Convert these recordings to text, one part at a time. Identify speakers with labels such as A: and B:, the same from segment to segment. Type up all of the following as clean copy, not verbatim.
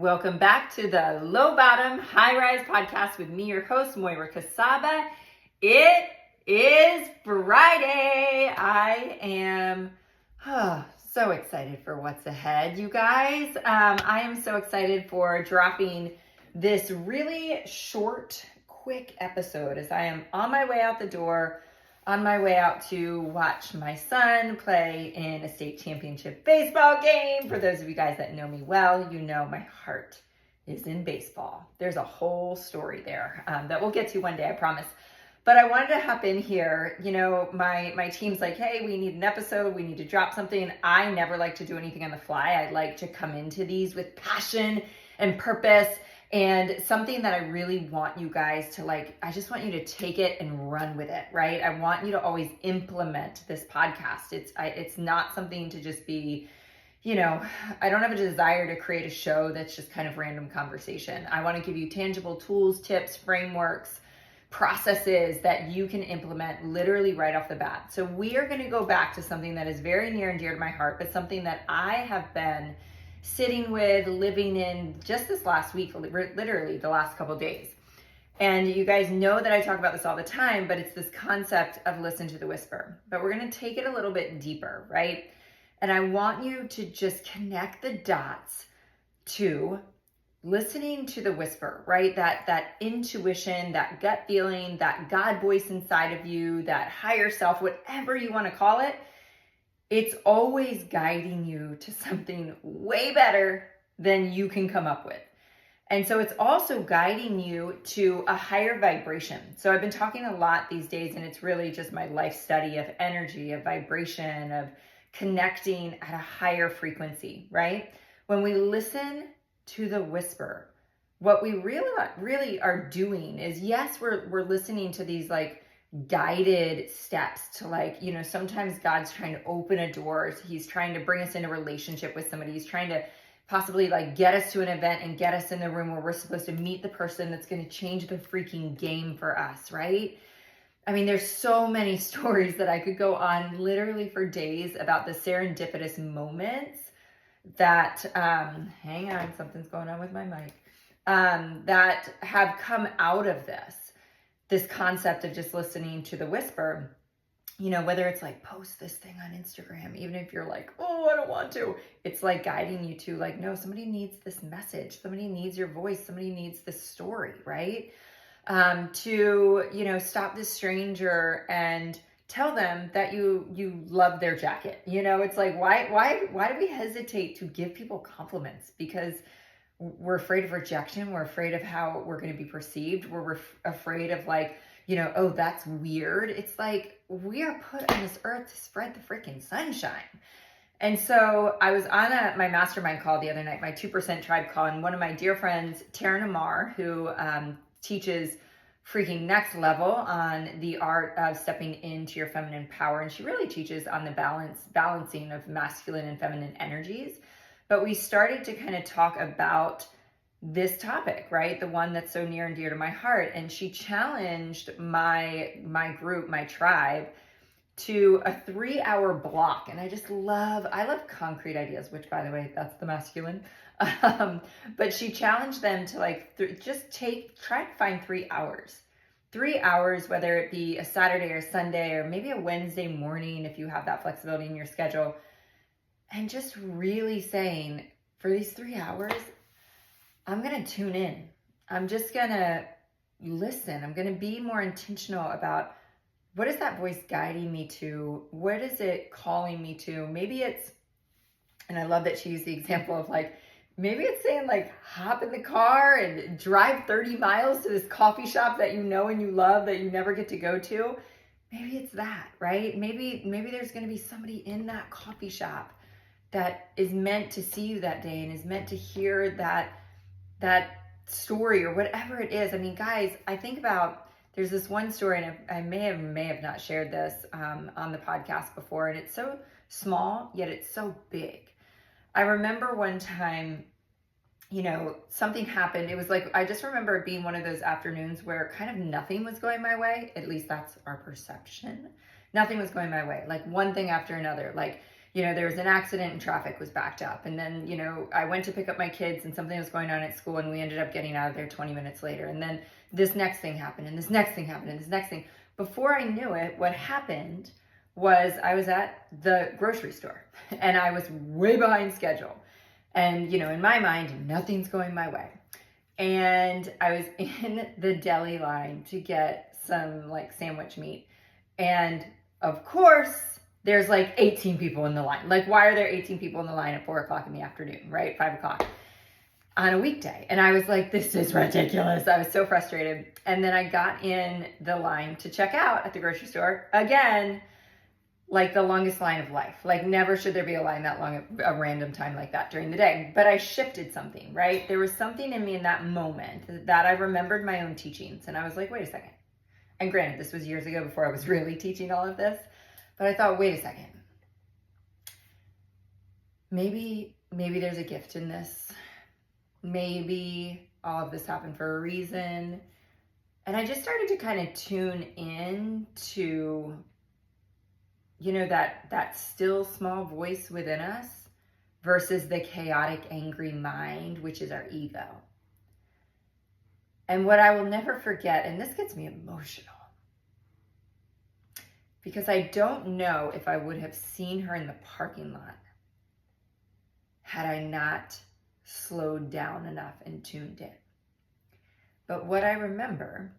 A: Welcome back to the Low Bottom High Rise podcast with me, your host, Moira Casaba. It is Friday. I am so excited for what's ahead, you guys. I am so excited for dropping this really short, quick episode as I am on my way out the door, on my way out to watch my son play in a state championship baseball game. For those of you guys that know me well, you know my heart is in baseball. There's a whole story there that we'll get to one day, I promise. But I wanted to hop in here. You know, my team's like, hey, we need an episode. We need to drop something. I never like to do anything on the fly. I like to come into these with passion and purpose. And something that I really want you guys to I just want you to take it and run with it, right? I want you to always implement this podcast. It's not something to just be, I don't have a desire to create a show that's just kind of random conversation. I want to give you tangible tools, tips, frameworks, processes that you can implement literally right off the bat. So we are going to go back to something that is very near and dear to my heart, but something that I have been sitting with, living in just this last week, literally the last couple of days. And you guys know that I talk about this all the time, but it's this concept of listen to the whisper. But we're going to take it a little bit deeper, right? And I want you to just connect the dots to listening to the whisper, right? That intuition, that gut feeling, that God voice inside of you, that higher self, whatever you want to call it. It's always guiding you to something way better than you can come up with. And so it's also guiding you to a higher vibration. So I've been talking a lot these days, and it's really just my life study of energy, of vibration, of connecting at a higher frequency, right? When we listen to the whisper, what we really are doing is, yes, we're listening to these guided steps to sometimes God's trying to open a door. He's trying to bring us in a relationship with somebody. He's trying to possibly get us to an event and get us in the room where we're supposed to meet the person that's going to change the freaking game for us, right? I mean, there's so many stories that I could go on literally for days about the serendipitous moments that, hang on, something's going on with my mic, that have come out of this concept of just listening to the whisper, whether it's post this thing on Instagram, even if you're oh, I don't want to, it's guiding you to no, somebody needs this message. Somebody needs your voice. Somebody needs this story, right? To, stop this stranger and tell them that you love their jacket. It's why do we hesitate to give people compliments? Because we're afraid of rejection. We're afraid of how we're going to be perceived. We're afraid of oh, that's weird. It's we are put on this earth to spread the freaking sunshine. And so I was on my mastermind call the other night, my 2% tribe call, and one of my dear friends, Taryn Amar, who teaches freaking next level on the art of stepping into your feminine power. And she really teaches on the balancing of masculine and feminine energies. But we started to kind of talk about this topic, right? The one that's so near and dear to my heart. And she challenged my group, my tribe, to a 3-hour block. And I love concrete ideas, which, by the way, that's the masculine. But she challenged them to try to find 3 hours. 3 hours, whether it be a Saturday or Sunday, or maybe a Wednesday morning, if you have that flexibility in your schedule. And just really saying, for these 3 hours, I'm going to tune in. I'm just going to listen. I'm going to be more intentional about what is that voice guiding me to? What is it calling me to? Maybe it's, and I love that she used the example of maybe it's saying hop in the car and drive 30 miles to this coffee shop that you know and you love that you never get to go to. Maybe it's that, right? Maybe there's going to be somebody in that coffee shop that is meant to see you that day and is meant to hear that story or whatever it is. I mean, guys, I think about, there's this one story, and I may have not shared this on the podcast before, and it's so small, yet it's so big. I remember one time, something happened. It was I just remember it being one of those afternoons where kind of nothing was going my way. At least that's our perception. Nothing was going my way. One thing after another. there was an accident and traffic was backed up. And then, I went to pick up my kids and something was going on at school and we ended up getting out of there 20 minutes later. And then this next thing happened and this next thing happened and this next thing. Before I knew it, what happened was I was at the grocery store and I was way behind schedule. And, in my mind, nothing's going my way. And I was in the deli line to get some like sandwich meat. And of course, there's like 18 people in the line. Like, why are there 18 people in the line at 4 o'clock in the afternoon, right? 5 o'clock on a weekday. And I was like, this is ridiculous. I was so frustrated. And then I got in the line to check out at the grocery store. Again, like the longest line of life. Like, never should there be a line that long at a random time like that during the day. But I shifted something, right? There was something in me in that moment that I remembered my own teachings. And I was like, wait a second. And granted, this was years ago before I was really teaching all of this. But I thought, wait a second. Maybe there's a gift in this. Maybe all of this happened for a reason. And I just started to kind of tune in to, that still small voice within us versus the chaotic, angry mind, which is our ego. And what I will never forget, and this gets me emotional, because I don't know if I would have seen her in the parking lot had I not slowed down enough and tuned in. But what I remember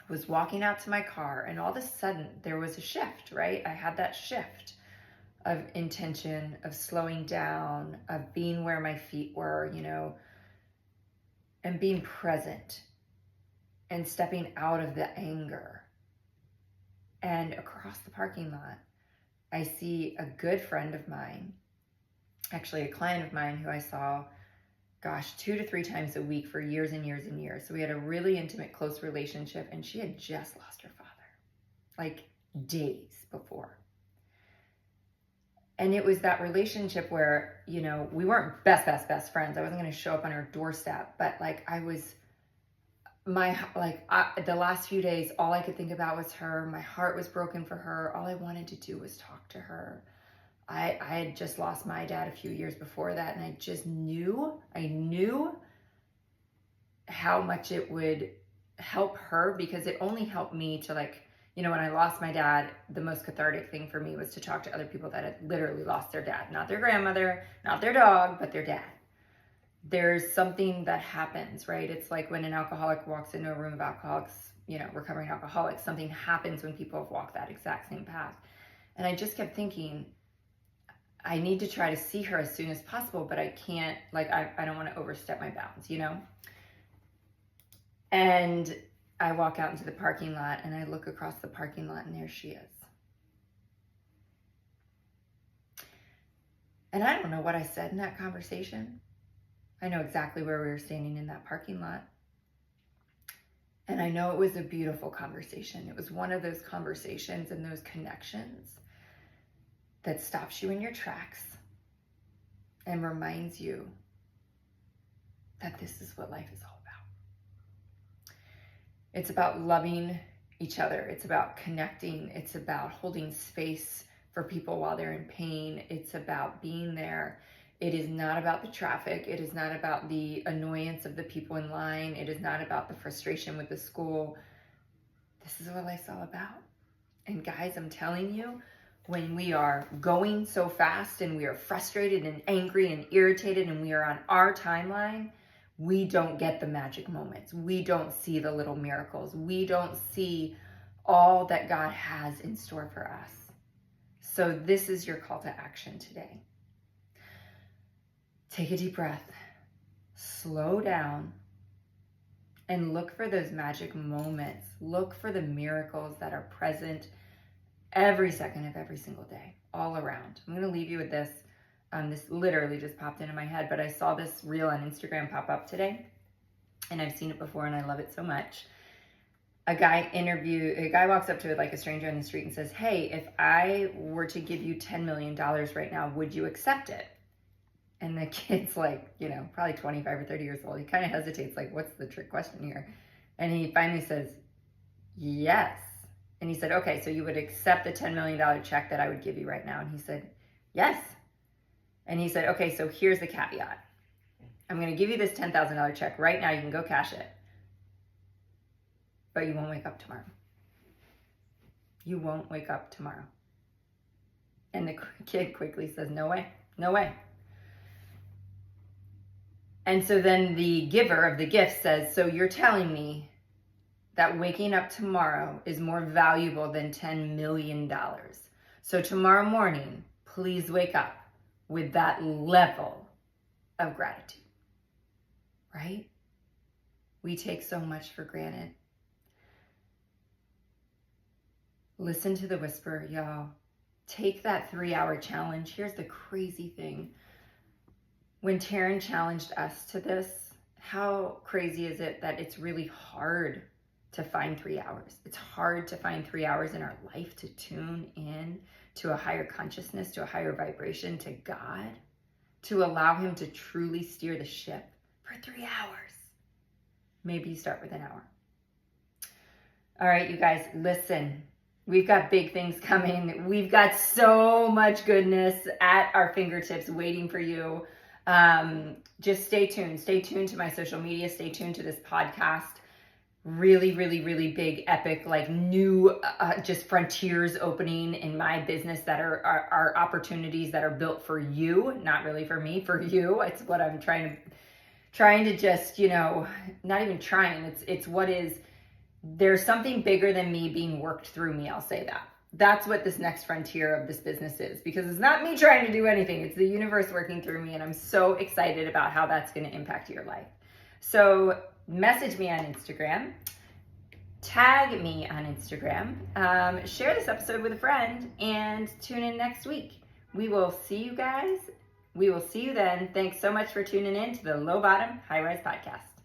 A: was walking out to my car, and all of a sudden there was a shift, right? I had that shift of intention, of slowing down, of being where my feet were, and being present and stepping out of the anger. And across the parking lot, I see a good friend of mine, actually a client of mine who I saw, 2 to 3 times a week for years and years and years. So we had a really intimate, close relationship, and she had just lost her father, like days before. And it was that relationship where, we weren't best friends. I wasn't going to show up on her doorstep, but like the last few days, all I could think about was her. My heart was broken for her. All I wanted to do was talk to her. I had just lost my dad a few years before that, and I just knew how much it would help her, because it only helped me to when I lost my dad, the most cathartic thing for me was to talk to other people that had literally lost their dad, not their grandmother, not their dog, but their dad. There's something that happens, right? It's like when an alcoholic walks into a room of alcoholics, recovering alcoholics, something happens when people have walked that exact same path. And I just kept thinking, I need to try to see her as soon as possible, but I can't, I don't want to overstep my bounds, And I walk out into the parking lot and I look across the parking lot and there she is. And I don't know what I said in that conversation. I know exactly where we were standing in that parking lot. And I know it was a beautiful conversation. It was one of those conversations and those connections that stops you in your tracks and reminds you that this is what life is all about. It's about loving each other. It's about connecting. It's about holding space for people while they're in pain. It's about being there. It is not about the traffic. It is not about the annoyance of the people in line. It is not about the frustration with the school. This is what life's all about. And guys, I'm telling you, when we are going so fast and we are frustrated and angry and irritated and we are on our timeline, we don't get the magic moments. We don't see the little miracles. We don't see all that God has in store for us. So this is your call to action today. Take a deep breath, slow down, and look for those magic moments. Look for the miracles that are present every second of every single day, all around. I'm going to leave you with this. This literally just popped into my head, but I saw this reel on Instagram pop up today, and I've seen it before, and I love it so much. A guy walks up to a stranger in the street and says, "Hey, if I were to give you $10 million right now, would you accept it?" And the kid's probably 25 or 30 years old. He kind of hesitates, what's the trick question here? And he finally says, "Yes." And he said, "Okay, so you would accept the $10 million check that I would give you right now?" And he said, Yes. And he said, okay, so here's the caveat. I'm going to give you this $10,000 check right now. You can go cash it. But you won't wake up tomorrow. You won't wake up tomorrow. And the kid quickly says, no way, no way. And so then the giver of the gift says, so you're telling me that waking up tomorrow is more valuable than $10 million. So tomorrow morning, please wake up with that level of gratitude, right? We take so much for granted. Listen to the whisper, y'all. Take that 3-hour challenge. Here's the crazy thing. When Taryn challenged us to this, how crazy is it that it's really hard to find 3 hours? It's hard to find 3 hours in our life to tune in to a higher consciousness, to a higher vibration, to God, to allow him to truly steer the ship for 3 hours. Maybe you start with an hour. All right, you guys, listen. We've got big things coming. We've got so much goodness at our fingertips waiting for you. Just stay tuned. Stay tuned to my social media. Stay tuned to this podcast. Really, really, really big, epic, like new, just frontiers opening in my business that are opportunities that are built for you, not really for me, for you. It's what I'm trying to just, not even trying. It's what is. There's something bigger than me being worked through me. I'll say that. That's what this next frontier of this business is, because it's not me trying to do anything. It's the universe working through me. And I'm so excited about how that's going to impact your life. So message me on Instagram, tag me on Instagram, share this episode with a friend, and tune in next week. We will see you guys. We will see you then. Thanks so much for tuning in to the Low Bottom High Rise Podcast.